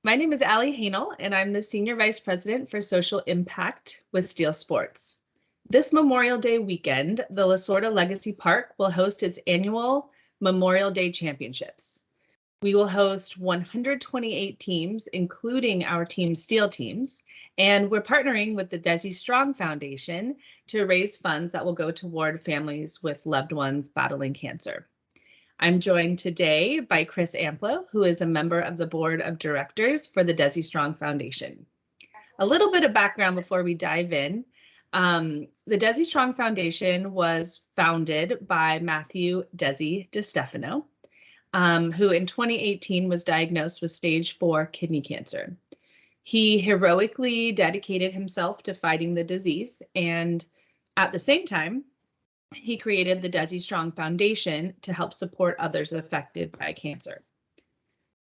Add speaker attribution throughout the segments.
Speaker 1: My name is Allie Hanel, and I'm the Senior Vice President for Social Impact with Steel Sports. This Memorial Day weekend, the Lasorda Legacy Park will host its annual Memorial Day Championships. We will host 128 teams, including our Team Steel teams, and we're partnering with the Dezy Strong Foundation to raise funds that will go toward families with loved ones battling cancer. I'm joined today by Chris Amplo, who is a member of the board of directors for the Dezy Strong Foundation. A little bit of background before we dive in. The Dezy Strong Foundation was founded by Matthew Dezy DeStefano, who in 2018 was diagnosed with stage 4 kidney cancer. He heroically dedicated himself to fighting the disease, and at the same time, he created the Dezy Strong Foundation to help support others affected by cancer.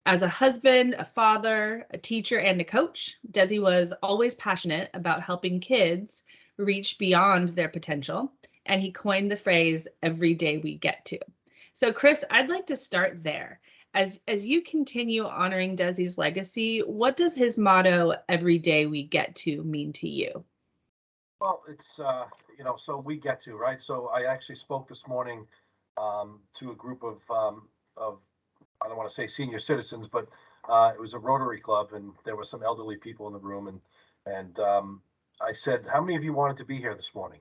Speaker 1: As a husband, a father, a teacher, and a coach, Dezy was always passionate about helping kids reach beyond their potential, and he coined the phrase, "every day we get to." So Chris, I'd like to start there. As you continue honoring Dezy's legacy, what does his motto, "every day we get to," mean to you?
Speaker 2: Well, it's so we get to, right. So I actually spoke this morning to a group of I don't want to say senior citizens, but it was a Rotary Club, and there were some elderly people in the room, and I said, "How many of you wanted to be here this morning?"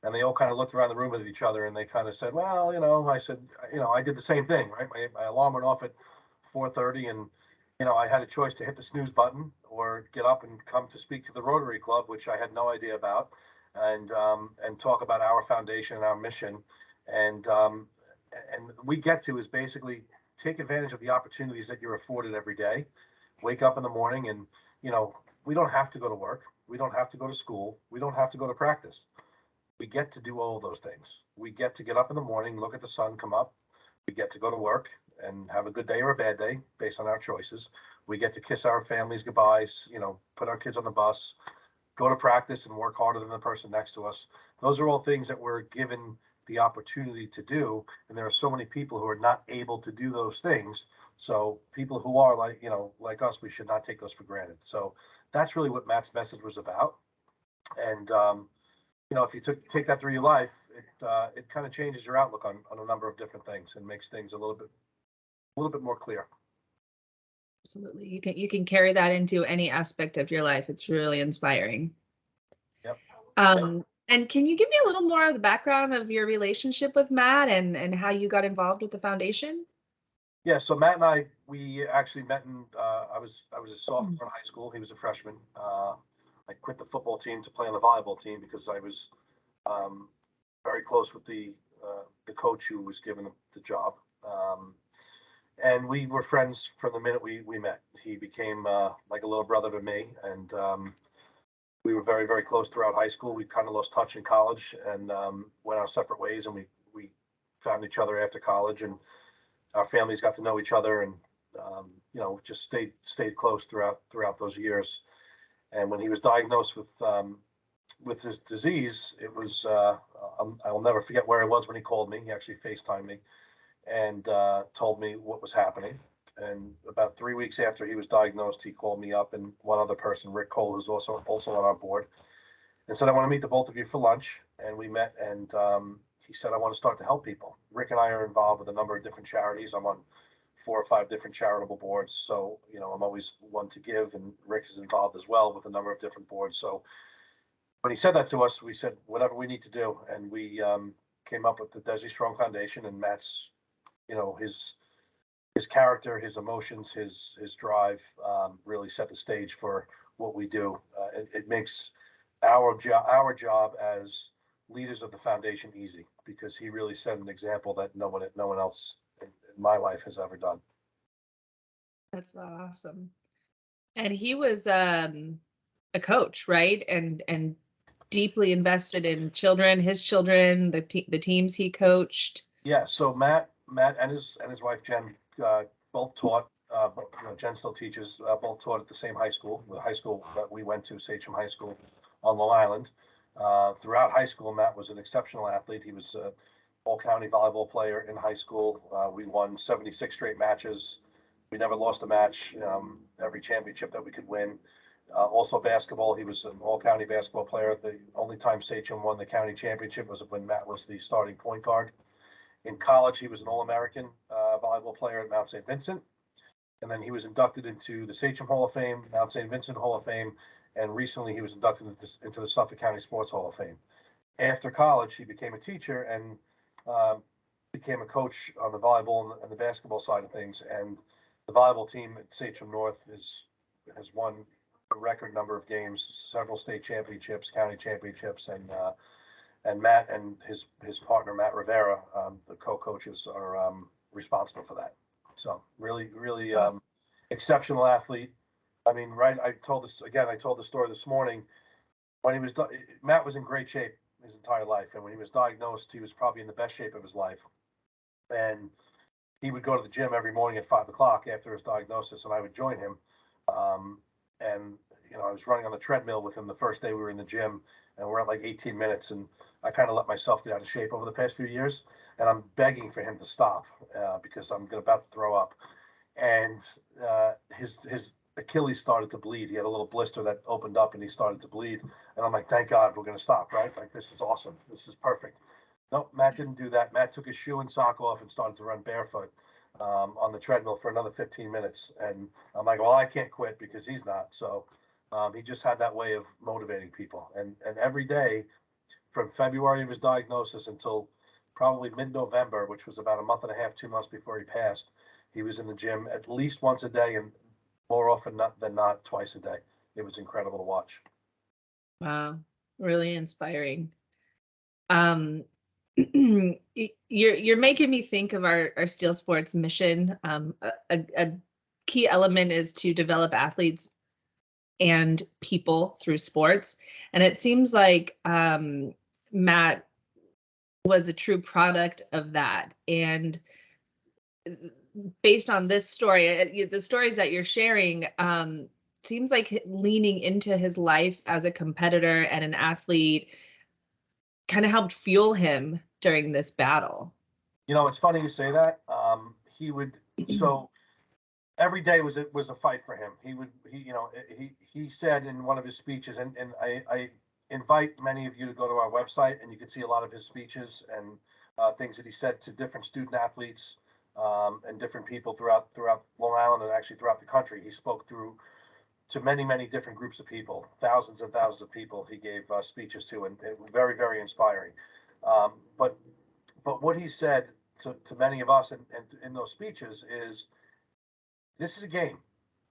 Speaker 2: And they all kind of looked around the room at each other, and they kind of said, "Well, I said, I did the same thing, right? My alarm went off at 4:30, and I had a choice to hit the snooze button or get up and come to speak to the Rotary Club, which I had no idea about, and talk about our foundation and our mission. And we get to is basically take advantage of the opportunities that you're afforded every day. Wake up in the morning, and we don't have to go to work, we don't have to go to school, we don't have to go to practice. We get to do all of those things. We get to get up in the morning, look at the sun come up. We get to go to work and have a good day or a bad day based on our choices. We get to kiss our families goodbyes, put our kids on the bus, go to practice and work harder than the person next to us. Those are all things that we're given the opportunity to do. And there are so many people who are not able to do those things. So people who are like us, we should not take those for granted. So that's really what Matt's message was about. And, if you take that through your life, it kind of changes your outlook on a number of different things and makes things a little bit more clear.
Speaker 1: Absolutely. You can carry that into any aspect of your life. It's really inspiring.
Speaker 2: Yep.
Speaker 1: And can you give me a little more of the background of your relationship with Matt and how you got involved with the foundation?
Speaker 2: Yeah, so Matt and we actually met in I was a sophomore in high school. He was a freshman. I quit the football team to play on the volleyball team because I was very close with the coach who was given the job. And we were friends from the minute we met. He became like a little brother to me, and we were very, very close throughout high school. We kind of lost touch in college and went our separate ways, and we found each other after college, and our families got to know each other, and just stayed close throughout those years. And when he was diagnosed with his disease, it was I will never forget where I was when he called me. He actually FaceTimed me and told me what was happening. And about 3 weeks after he was diagnosed, he called me up and one other person, Rick Cole, who's also on our board, and said, "I want to meet the both of you for lunch." And we met, and he said, "I want to start to help people." Rick and I are involved with a number of different charities. I'm on 4 or 5 different charitable boards, so I'm always one to give, and Rick is involved as well with a number of different boards. So when he said that to us, we said, whatever we need to do, and we came up with the Dezy Strong Foundation. And Matt's, his character, his emotions, his drive really set the stage for what we do. It makes our job as leaders of the foundation easy, because he really set an example that no one else in my life has ever done.
Speaker 1: That's awesome. And he was a coach, right? And deeply invested in children, his children, the teams he coached.
Speaker 2: Yeah. So Matt and his wife Jen both taught. Jen still teaches. Both taught at the same high school, the high school that we went to, Sachem High School on Long Island. Throughout high school, Matt was an exceptional athlete. He was an all-county volleyball player in high school. We won 76 straight matches. We never lost a match. Every championship that we could win. Also basketball, he was an all-county basketball player. The only time Sachem won the county championship was when Matt was the starting point guard. In college, he was an All-American volleyball player at Mount St. Vincent. And then he was inducted into the Sachem Hall of Fame, Mount St. Vincent Hall of Fame, and recently he was inducted into the Suffolk County Sports Hall of Fame. After college, he became a teacher and became a coach on the volleyball and the basketball side of things. And the volleyball team at Sachem North has won a record number of games, several state championships, county championships, and Matt and his partner Matt Rivera, the co-coaches, are responsible for that. So really
Speaker 1: Awesome.
Speaker 2: exceptional athlete. I mean, right? I told the story this morning. When Matt was in great shape his entire life, and when he was diagnosed, he was probably in the best shape of his life. And he would go to the gym every morning at 5 o'clock after his diagnosis, and I would join him. And I was running on the treadmill with him the first day we were in the gym, and we're at like 18 minutes, and I kind of let myself get out of shape over the past few years, and I'm begging for him to stop because I'm about to throw up. And his Achilles started to bleed. He had a little blister that opened up, and he started to bleed. And I'm like, thank God, we're going to stop, right? Like, this is awesome. This is perfect. No, Matt didn't do that. Matt took his shoe and sock off and started to run barefoot on the treadmill for another 15 minutes. And I'm like, well, I can't quit because he's not. So he just had that way of motivating people. And every day from February of his diagnosis until probably mid-November, which was about a month and a half, 2 months before he passed, he was in the gym at least once a day, and more often than not, twice a day. It was incredible to watch.
Speaker 1: Wow, really inspiring. Um, you're making me think of our Steel Sports mission. A key element is to develop athletes and people through sports, and it seems like Matt was a true product of that. And based on this story, the stories that you're sharing, seems like leaning into his life as a competitor and an athlete kind of helped fuel him during this battle.
Speaker 2: It's funny you say that. He would so every day was a fight for him. He said in one of his speeches, and I invite many of you to go to our website, and you can see a lot of his speeches and things that he said to different student athletes and different people throughout Long Island and actually throughout the country. He spoke to many different groups of people, thousands and thousands of people. He gave speeches to, and it was very inspiring. Um, but what he said to many of us in those speeches is, this is a game.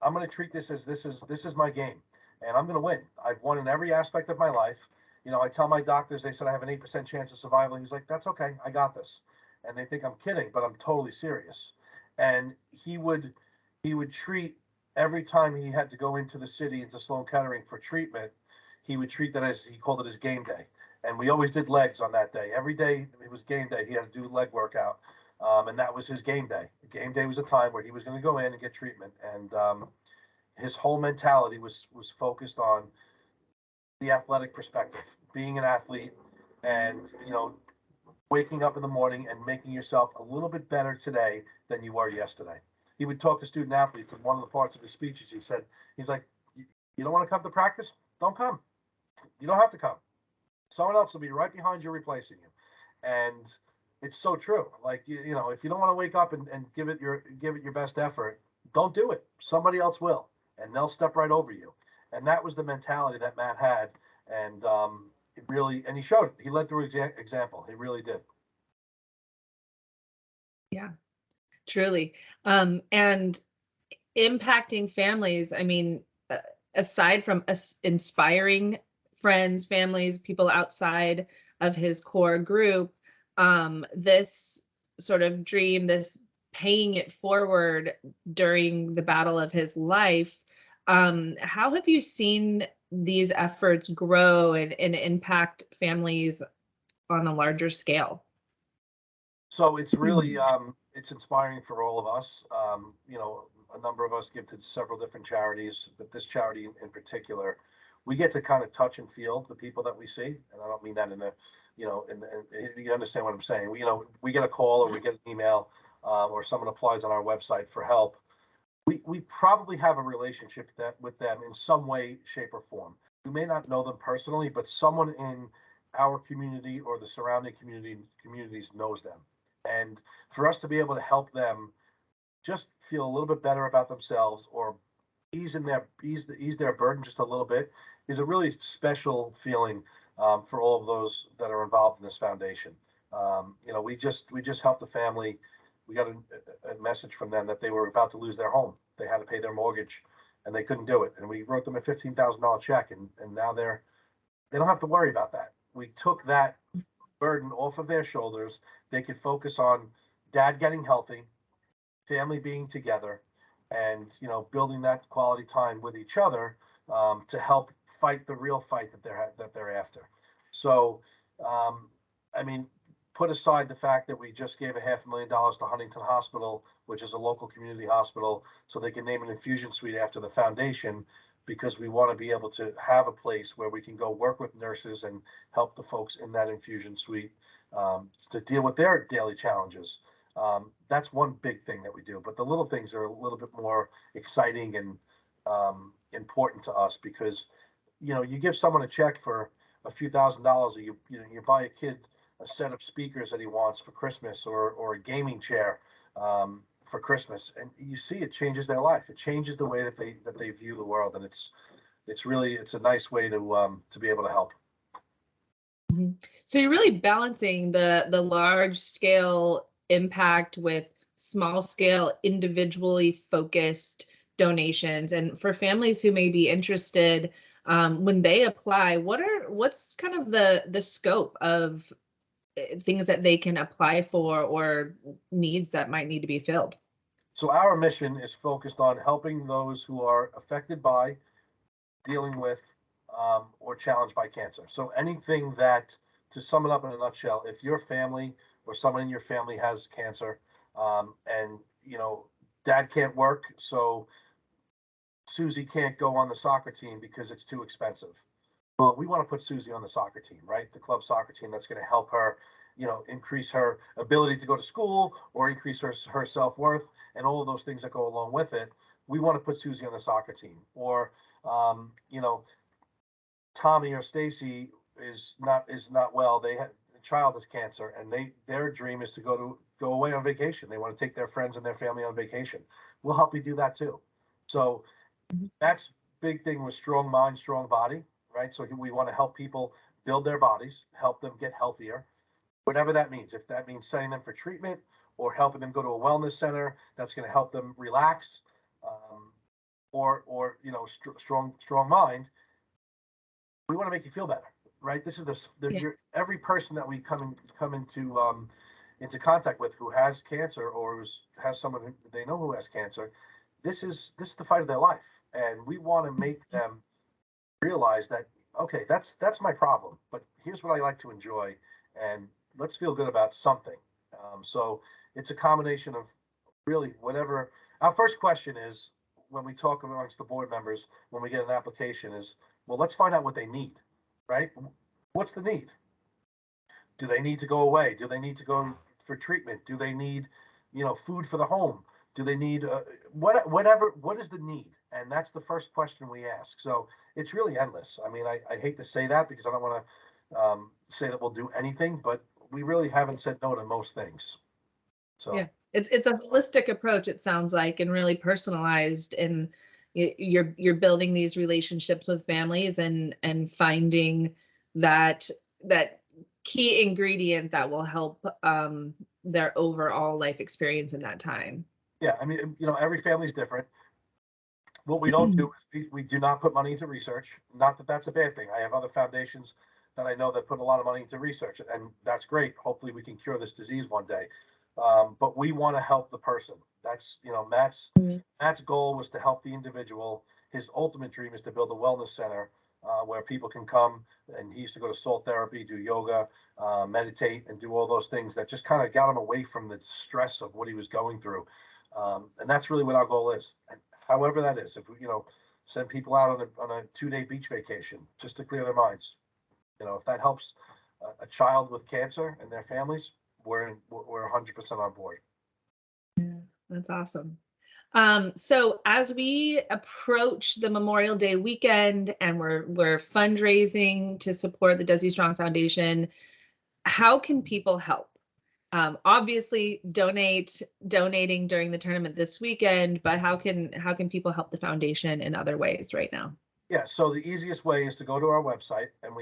Speaker 2: I'm going to treat this as this is my game, and I'm going to win. I've won in every aspect of my life. I tell my doctors, they said I have an 8% chance of survival. He's like, that's okay, I got this, and they think I'm kidding, but I'm totally serious. And he would treat every time he had to go into the city into Sloan Kettering for treatment. He would treat that as he called it his game day, and we always did legs on that day. Every day it was game day. He had to do leg workout, and that was his game day. Game day was a time where he was going to go in and get treatment, and his whole mentality was focused on the athletic perspective, being an athlete, and waking up in the morning and making yourself a little bit better today than you were yesterday. He would talk to student athletes, and one of the parts of his speeches, he's like, you don't want to come to practice? Don't come. You don't have to come. Someone else will be right behind you replacing you. And it's so true. Like, if you don't want to wake up and give it your best effort, don't do it. Somebody else will, and they'll step right over you. And that was the mentality that Matt had, and he showed it. He led through example. He really did.
Speaker 1: Yeah, truly. And impacting families, I mean, aside from us inspiring friends, families, people outside of his core group, this sort of dream, this paying it forward during the battle of his life, how have you seen these efforts grow and impact families on a larger scale?
Speaker 2: So it's really it's inspiring for all of us. A number of us give to several different charities, but this charity in particular, we get to kind of touch and feel the people that we see, and I don't mean that in a, you understand what I'm saying. We get a call or we get an email, or someone applies on our website for help. we probably have a relationship that with them in some way, shape, or form. We may not know them personally, but someone in our community or the surrounding communities knows them. And for us to be able to help them just feel a little bit better about themselves or ease their burden just a little bit is a really special feeling for all of those that are involved in this foundation. We just helped the family. We got a message from them that they were about to lose their home. They had to pay their mortgage, and they couldn't do it. And we wrote them a $15,000 check, and now they don't have to worry about that. We took that burden off of their shoulders. They could focus on dad getting healthy, family being together, and building that quality time with each other to help fight the real fight that they're after. So, um, I mean, put aside the fact that we just gave a $500,000 to Huntington Hospital, which is a local community hospital, so they can name an infusion suite after the foundation, because we want to be able to have a place where we can go work with nurses and help the folks in that infusion suite to deal with their daily challenges. That's one big thing that we do, but the little things are a little bit more exciting and important to us, because you give someone a check for a few $1,000s, or you buy a kid a set of speakers that he wants for Christmas, or a gaming chair for Christmas, and you see it changes their life. It changes the way that they view the world, and it's a nice way to be able to help.
Speaker 1: Mhm. So you're really balancing the large scale impact with small scale, individually focused donations. And for families who may be interested, when they apply, what's kind of the scope of things that they can apply for, or needs that might need to be filled?
Speaker 2: So our mission is focused on helping those who are affected by, dealing with, or challenged by cancer. So anything that, to sum it up in a nutshell, if your family or someone in your family has cancer, and dad can't work, so Susie can't go on the soccer team because it's too expensive. Well, we want to put Susie on the soccer team, right? The club soccer team that's going to help her, increase her ability to go to school, or increase her self worth, and all of those things that go along with it. We want to put Susie on the soccer team. Or, Tommy or Stacy is not well. The child has cancer, and their dream is to go away on vacation. They want to take their friends and their family on vacation. We'll help you do that too. So
Speaker 1: Mhm.
Speaker 2: that's big thing with strong mind, strong body, right? So we want to help people build their bodies, help them get healthier, whatever that means. If that means sending them for treatment, or helping them go to a wellness center that's going to help them relax, um, or strong mind, we want to make you feel better, right? This is
Speaker 1: Yeah.
Speaker 2: every person that we come into contact with who has cancer, or has someone who they know who has cancer. This is the fight of their life, and we want to make them realize that, okay, that's my problem, but here's what I like to enjoy, and let's feel good about something. So it's a combination of really whatever. Our first question is, when we talk amongst the board members, when we get an application, is, well, let's find out what they need, right? What's the need? Do they need to go away? Do they need to go for treatment? Do they need, food for the home? Do they need whatever? What is the need? And that's the first question we ask. So it's really endless. I mean, I hate to say that, because I don't want to say that we'll do anything, but we really haven't said no to most things.
Speaker 1: Yeah,
Speaker 2: So
Speaker 1: it's a holistic approach, it sounds like, and really personalized, and you're building these relationships with families, and finding that that key ingredient that will help their overall life experience in that time.
Speaker 2: yeah, I mean, every family's different. What we don't do is we do not put money into research. Not that that's a bad thing. I have other foundations that I know that put a lot of money into research, and that's great. Hopefully, we can cure this disease one day. But we want to help the person. That's
Speaker 1: Mhm.
Speaker 2: Matt's goal was to help the individual. His ultimate dream is to build a wellness center where people can come. And he used to go to salt therapy, do yoga, meditate, and do all those things that just kind of got him away from the stress of what he was going through. And that's really what our goal is. And however that is, if we, send people out on a 2-day beach vacation just to clear their minds, if that helps a child with cancer and their families, we're 100% on board.
Speaker 1: Yeah, that's awesome. So as we approach the Memorial Day weekend and we're fundraising to support the Dezy Strong Foundation, how can people help? Obviously, donating during the tournament this weekend, but how can people help the foundation in other ways right now?
Speaker 2: Yeah, so the easiest way is to go to our website, and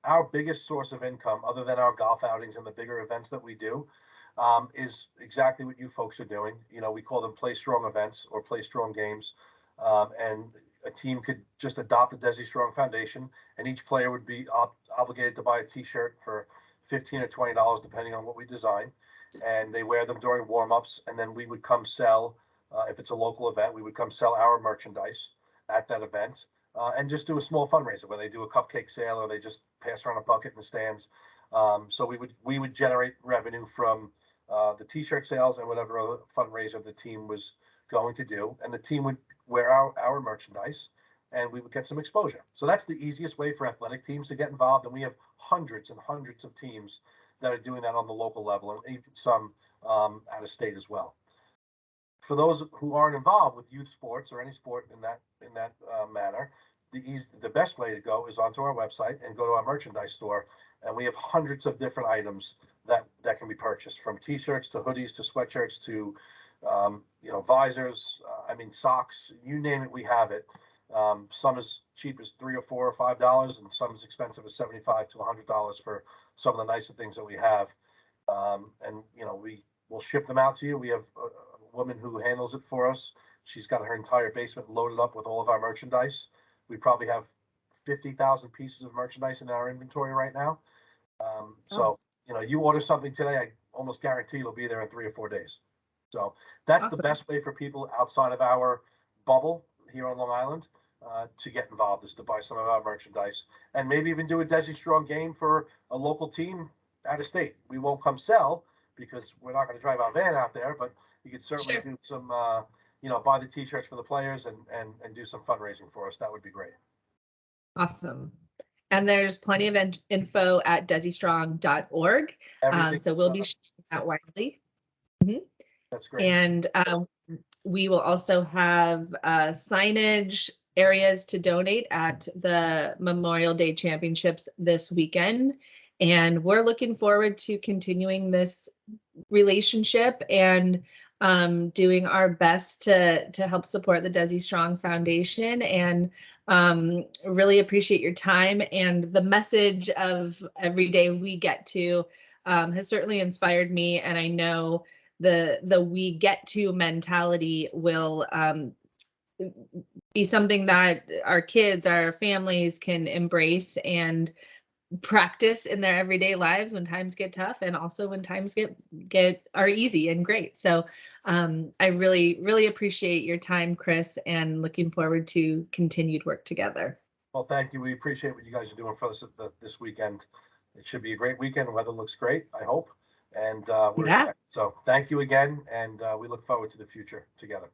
Speaker 2: our biggest source of income, other than our golf outings and the bigger events that we do, is exactly what you folks are doing. We call them Play Strong events or Play Strong games, and a team could just adopt the Desi Strong Foundation, and each player would be obligated to buy a T-shirt for $15 or $20, depending on what we design, and they wear them during warm-ups, and then we would come sell. If it's a local event, we would come sell our merchandise at that event, and just do a small fundraiser where they do a cupcake sale or they just pass around a bucket in the stands. So we would generate revenue from the T-shirt sales and whatever other fundraiser the team was going to do, and the team would wear our merchandise, and we would get some exposure. So that's the easiest way for athletic teams to get involved, and we have hundreds and hundreds of teams that are doing that on the local level, and even some out of state as well. For those who aren't involved with youth sports or any sport in that manner, the best way to go is onto our website and go to our merchandise store, and we have hundreds of different items that can be purchased, from T-shirts to hoodies to sweatshirts to visors. I mean, socks. You name it, we have it. Some as cheap as $3 or $4 or $5, and some as expensive as $75 to $100 for some of the nicer things that we have. And we will ship them out to you. We have a woman who handles it for us. She's got her entire basement loaded up with all of our merchandise. We probably have 50,000 pieces of merchandise in our inventory right now.
Speaker 1: Oh,
Speaker 2: So you order something today, I almost guarantee it'll be there in 3 or 4 days. So that's the
Speaker 1: awesome.
Speaker 2: best way for people outside of our bubble here on Long Island to get involved, is to buy some of our merchandise, and maybe even do a Desi Strong game for a local team out of state. We won't come sell because we're not going to drive our van out there, but you could certainly
Speaker 1: Sure.
Speaker 2: do some, buy the T-shirts for the players and do some fundraising for us. That would be great.
Speaker 1: Awesome. And there's plenty of info at desistrong.org.
Speaker 2: Everything
Speaker 1: So
Speaker 2: is,
Speaker 1: we'll be sharing that widely. Mhm.
Speaker 2: that's great.
Speaker 1: And we will also have signage areas to donate at the Memorial Day Championships this weekend. And we're looking forward to continuing this relationship and doing our best to help support the Desi Strong Foundation, and really appreciate your time, and the message of every day we get to has certainly inspired me, and I know the we get to mentality will be something that our kids, our families can embrace and practice in their everyday lives when times get tough, and also when times get are easy and great. So I really appreciate your time, Chris, and looking forward to continued work together.
Speaker 2: Well, thank you. We appreciate what you guys are doing for us this weekend. It should be a great weekend. The weather looks great, I hope, and we're
Speaker 1: Yeah.
Speaker 2: excited. So thank you again, and we look forward to the future together.